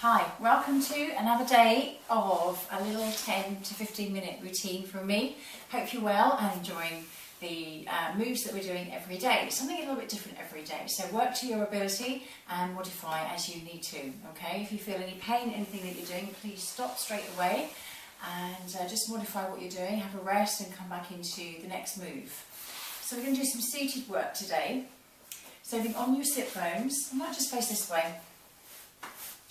Hi, welcome to another day of a little 10 to 15 minute routine from me. Hope you're well and enjoying the moves that we're doing every day. Something a little bit different every day. So work to your ability and modify as you need to. Okay, if you feel any pain, anything that you're doing, please stop straight away and just modify what you're doing, have a rest and come back into the next move. So we're going to do some seated work today. So on your sit bones, I might just face this way.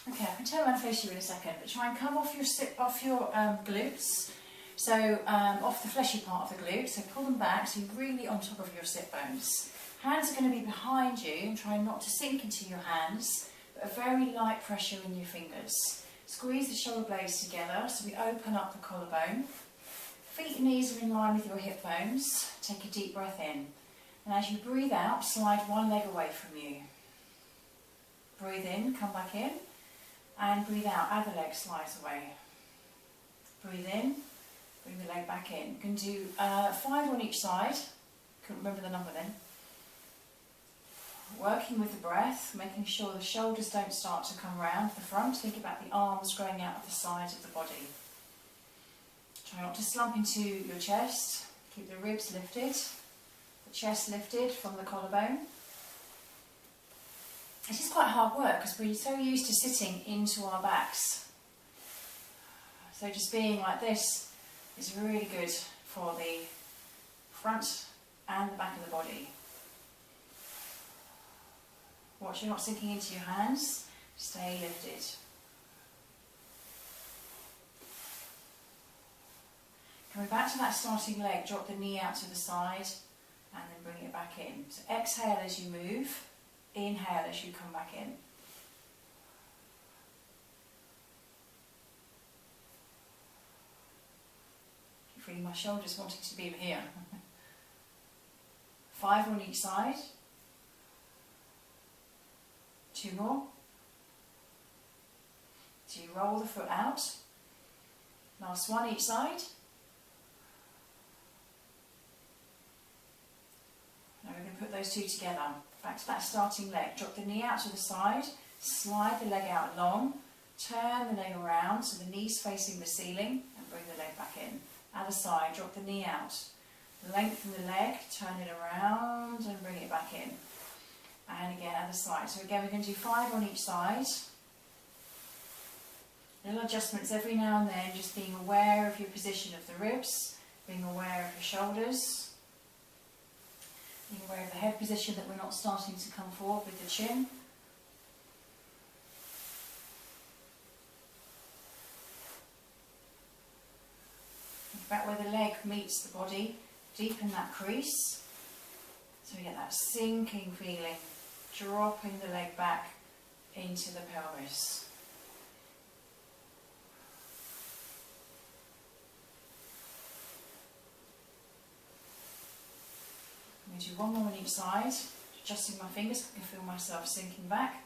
Okay, I can turn around and face you in a second, but try and come off your glutes, so off the fleshy part of the glutes, so pull them back so you're really on top of your sit bones. Hands are going to be behind you and try not to sink into your hands, but a very light pressure in your fingers. Squeeze the shoulder blades together so we open up the collarbone. Feet and knees are in line with your hip bones. Take a deep breath in. And as you breathe out, slide one leg away from you. Breathe in, come back in. And breathe out, other leg slides away. Breathe in, bring the leg back in. You can do 5 on each side. Couldn't remember the number then. Working with the breath, making sure the shoulders don't start to come round the front. Think about the arms growing out of the sides of the body. Try not to slump into your chest. Keep the ribs lifted, the chest lifted from the collarbone. This is quite hard work because we're so used to sitting into our backs. So just being like this is really good for the front and the back of the body. Watch you're not sinking into your hands, stay lifted. Coming back to that starting leg, drop the knee out to the side and then bring it back in. So exhale as you move. Inhale as you come back in. Keep feeling my shoulders wanting to be here. 5 on each side. 2 more. So you roll the foot out. Last one each side. Now we're going to put those two together. Back to that starting leg. Drop the knee out to the side, slide the leg out long, turn the leg around so the knee's facing the ceiling and bring the leg back in. Other side, drop the knee out, lengthen the leg, turn it around and bring it back in. And again, other side. So again, we're going to do 5 on each side. Little adjustments every now and then, just being aware of your position of the ribs, being aware of your shoulders. Being aware of the head position, that we're not starting to come forward with the chin. Think about where the leg meets the body, deepen that crease. So we get that sinking feeling, dropping the leg back into the pelvis. I'm going to do 1 more on each side, adjusting my fingers, I can feel myself sinking back.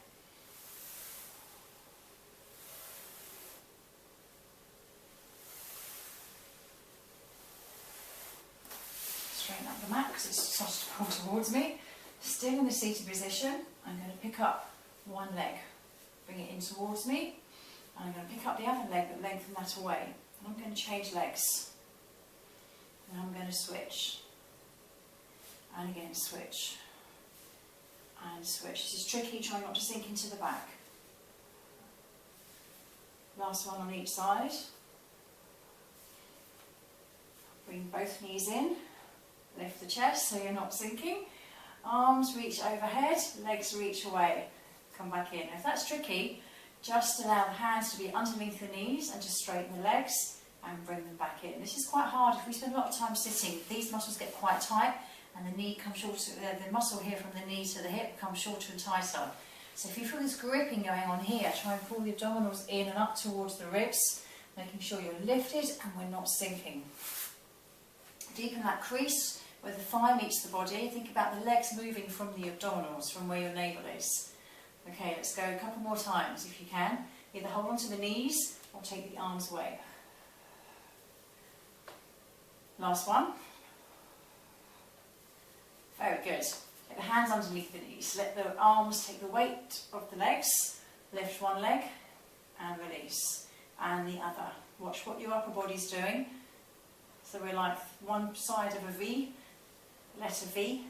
Straighten up the mat because it's started to pull towards me. Still in the seated position, I'm going to pick up one leg, bring it in towards me, and I'm going to pick up the other leg but lengthen that away. And I'm going to change legs. And I'm going to switch. And again, switch, and switch. This is tricky, try not to sink into the back. Last one on each side. Bring both knees in, lift the chest so you're not sinking. Arms reach overhead, legs reach away. Come back in. If that's tricky, just allow the hands to be underneath the knees and just straighten the legs and bring them back in. This is quite hard. If we spend a lot of time sitting, these muscles get quite tight. And the knee comes shorter, the muscle here from the knee to the hip becomes shorter and tighter. So if you feel this gripping going on here, try and pull the abdominals in and up towards the ribs, making sure you're lifted and we're not sinking. Deepen that crease where the thigh meets the body. Think about the legs moving from the abdominals, from where your navel is. Okay, let's go a couple more times if you can. Either hold on to the knees or take the arms away. Last one. Very good. Get the hands underneath the knees. Let the arms take the weight of the legs. Lift one leg and release. And the other. Watch what your upper body's doing. So we're like one side of a V, letter V.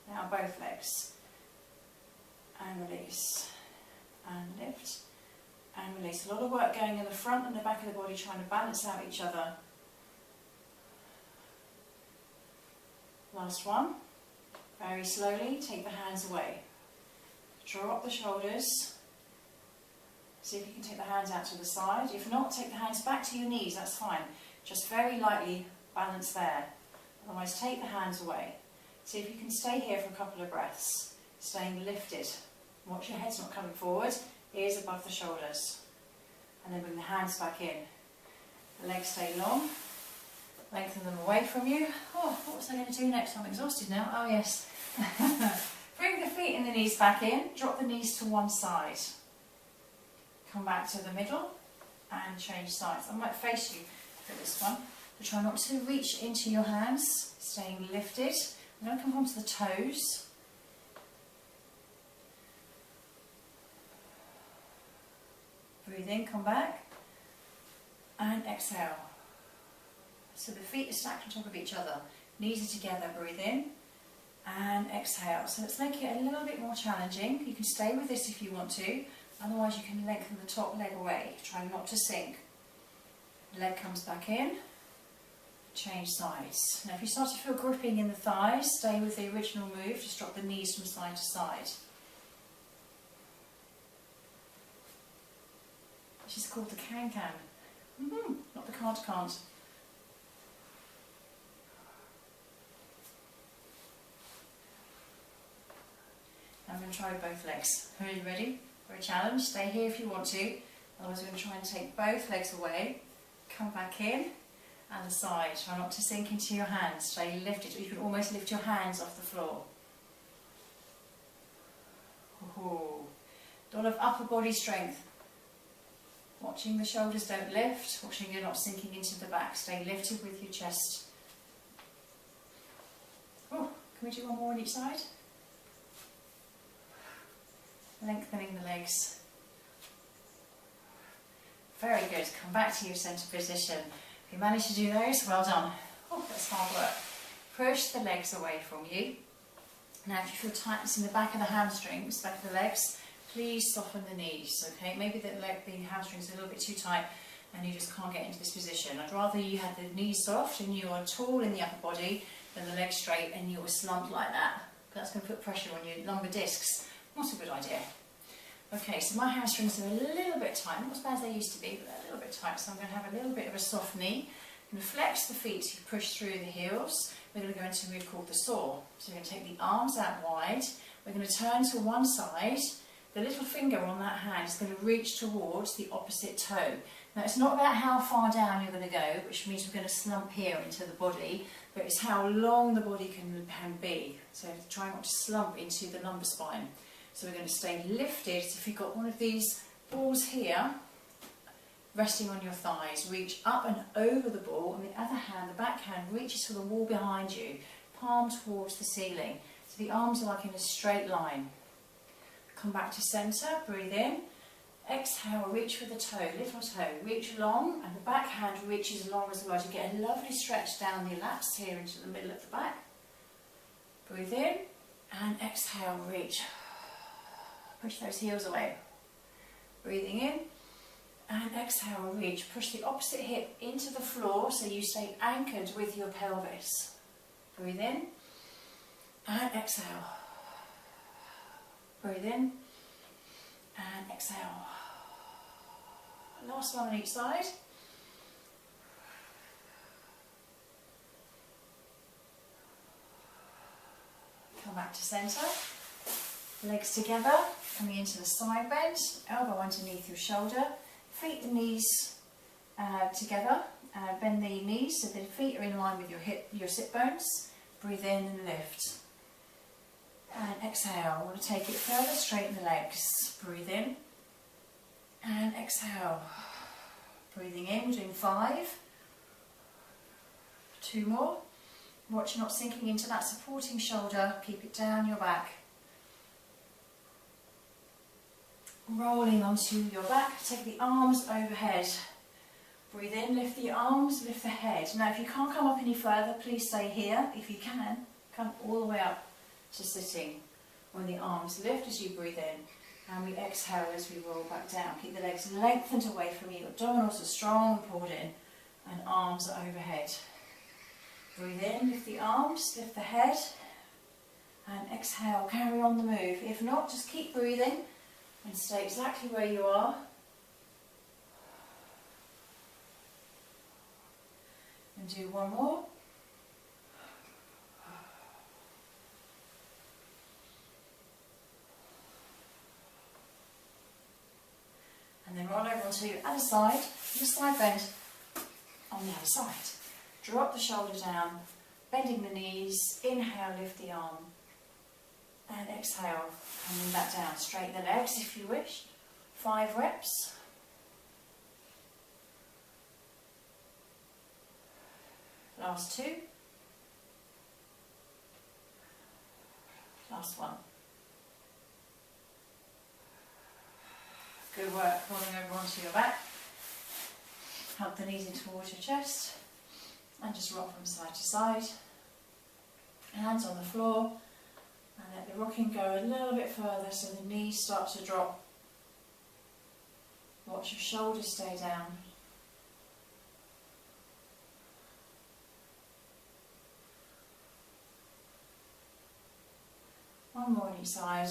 Now both legs. And release. And lift. And release. A lot of work going in the front and the back of the body trying to balance out each other. Last one. Very slowly, take the hands away. Draw up the shoulders. See if you can take the hands out to the side. If not, take the hands back to your knees, that's fine. Just very lightly balance there. Otherwise, take the hands away. See if you can stay here for a couple of breaths. Staying lifted. Watch your head's not coming forward. Ears above the shoulders. And then bring the hands back in. The legs stay long. Lengthen them away from you. Oh, what was I going to do next? I'm exhausted now. Oh yes. Bring the feet and the knees back in. Drop the knees to one side. Come back to the middle and change sides. I might face you for this one. But try not to reach into your hands. Staying lifted. I'm going to come onto the toes. Breathe in, come back. And exhale. So the feet are stacked on top of each other. Knees are together, breathe in. And exhale. So let's make it a little bit more challenging. You can stay with this if you want to. Otherwise you can lengthen the top leg away. Try not to sink. Leg comes back in. Change sides. Now if you start to feel gripping in the thighs, stay with the original move. Just drop the knees from side to side. This is called the can-can. Not the can't-can't. I'm going to try both legs. Are you ready for a challenge? Stay here if you want to. Otherwise we're going to try and take both legs away. Come back in. And the side. Try not to sink into your hands. Stay lifted. You can almost lift your hands off the floor. Ooh. A lot of upper body strength. Watching the shoulders don't lift. Watching you're not sinking into the back. Stay lifted with your chest. Oh, can we do one more on each side? Lengthening the legs. Very good. Come back to your centre position. If you manage to do those, well done. Oh, that's hard work. Push the legs away from you. Now if you feel tightness in the back of the hamstrings, back of the legs, please soften the knees, okay? Maybe the hamstrings are a little bit too tight and you just can't get into this position. I'd rather you had the knees soft and you are tall in the upper body than the legs straight and you were slumped like that. That's going to put pressure on your lumbar discs. Not a good idea. Okay, so my hamstrings are a little bit tight, not as bad as they used to be, but they're a little bit tight, so I'm going to have a little bit of a soft knee. I'm going to flex the feet so you push through the heels. We're going to go into a move called the saw. So we're going to take the arms out wide, we're going to turn to one side, the little finger on that hand is going to reach towards the opposite toe. Now it's not about how far down you're going to go, which means we're going to slump here into the body, but it's how long the body can be. So try not to slump into the lumbar spine. So we're going to stay lifted. So if you've got one of these balls here, resting on your thighs, reach up and over the ball, and the other hand, the back hand, reaches for the wall behind you, palm towards the ceiling. So the arms are like in a straight line. Come back to centre, breathe in, exhale, reach for the toe, little toe, reach long, and the back hand reaches long as well. You get a lovely stretch down the lats here into the middle of the back. Breathe in, and exhale, reach. Push those heels away. Breathing in, and exhale, reach. Push the opposite hip into the floor so you stay anchored with your pelvis. Breathe in, and exhale. Breathe in, and exhale. Last one on each side. Come back to centre. Legs together, coming into the side bend, elbow underneath your shoulder, feet and knees together, bend the knees so the feet are in line with your sit bones. Breathe in and lift. And exhale. I want to take it further, straighten the legs. Breathe in and exhale. Breathing in, we're doing 5. 2 more. Watch you're not sinking into that supporting shoulder. Keep it down your back. rolling onto your back. Take the arms overhead. Breathe in, lift the arms, lift the head. Now if you can't come up any further, please stay here. If you can, come all the way up to sitting. When the arms lift as you breathe in, and we exhale as we roll back down. Keep the legs lengthened away from you, abdominals are strong and pulled in, and arms are overhead. Breathe in, lift the arms, lift the head, and exhale, carry on the move. If not, just keep breathing and stay exactly where you are. And do one more. And then roll over onto your other side, just side bend on the other side. Drop the shoulder down, bending the knees, inhale, lift the arm, and exhale, coming back down. Straighten the legs if you wish. 5 reps. Last 2. Last 1. Good work, rolling over onto your back. Hug the knees in towards your chest and just rock from side to side. Hands on the floor, and let the rocking go a little bit further so the knees start to drop. Watch your shoulders stay down. One more on each side.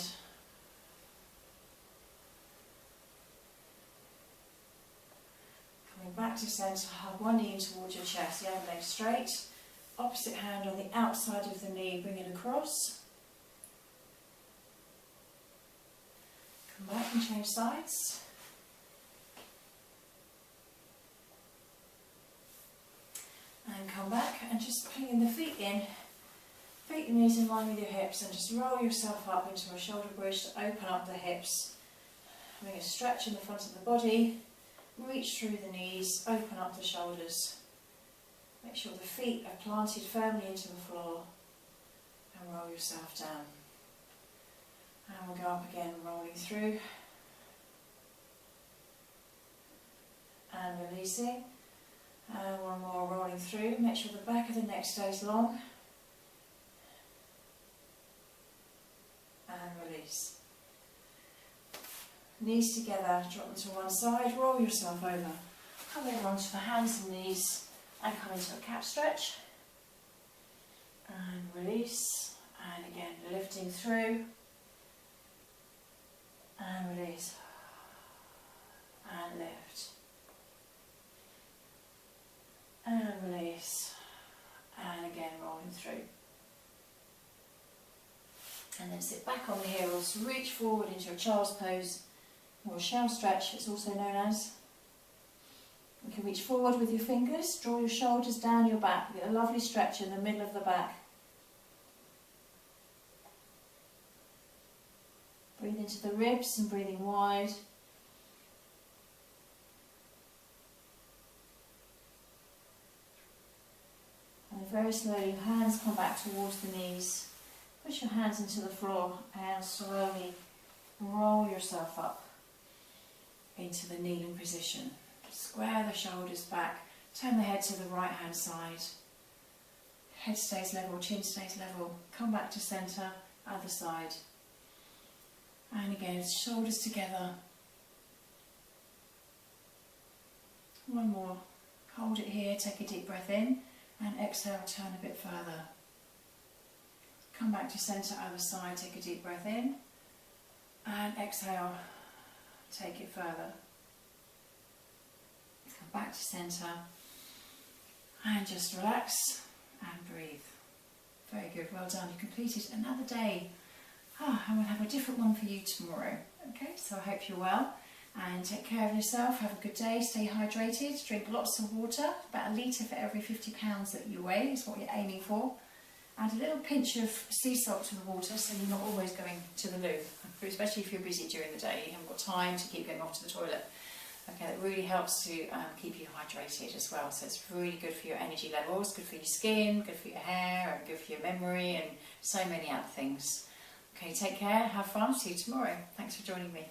Coming back to centre, hug one knee in towards your chest, the other leg straight. Opposite hand on the outside of the knee, bring it across. Come back and change sides. And come back and just bring the feet in. Feet and knees in line with your hips, and just roll yourself up into a shoulder bridge to open up the hips. Bring a stretch in the front of the body. Reach through the knees, open up the shoulders. Make sure the feet are planted firmly into the floor, and roll yourself down. And we'll go up again, rolling through and releasing. And one more, rolling through. Make sure the back of the neck stays long. And release. Knees together, drop them to one side, roll yourself over. Come over onto the hands and knees and come into a cat stretch. And release. And again, lifting through. And release. And lift. And release. And again, rolling through. And then sit back on the heels, reach forward into a child's pose, or a shell stretch, it's also known as. You can reach forward with your fingers, draw your shoulders down your back, get a lovely stretch in the middle of the back. Breathe into the ribs and breathing wide. And very slowly, hands come back towards the knees. Push your hands into the floor and slowly roll yourself up into the kneeling position. Square the shoulders back, turn the head to the right hand side. Head stays level, chin stays level. Come back to centre, other side. And again, shoulders together. One more. Hold it here, take a deep breath in, and exhale, turn a bit further. Come back to centre, other side, take a deep breath in, and exhale, take it further. Come back to centre, and just relax and breathe. Very good, well done. You completed another day. And we'll have a different one for you tomorrow. Okay, so I hope you're well, and take care of yourself. Have a good day, stay hydrated, drink lots of water, about 1 litre for every 50 pounds that you weigh is what you're aiming for. Add a little pinch of sea salt to the water so you're not always going to the loo, especially if you're busy during the day, you haven't got time to keep going off to the toilet. Okay, that really helps to keep you hydrated as well, so it's really good for your energy levels, good for your skin, good for your hair, and good for your memory, and so many other things. Okay, take care, have fun, see you tomorrow. Thanks for joining me.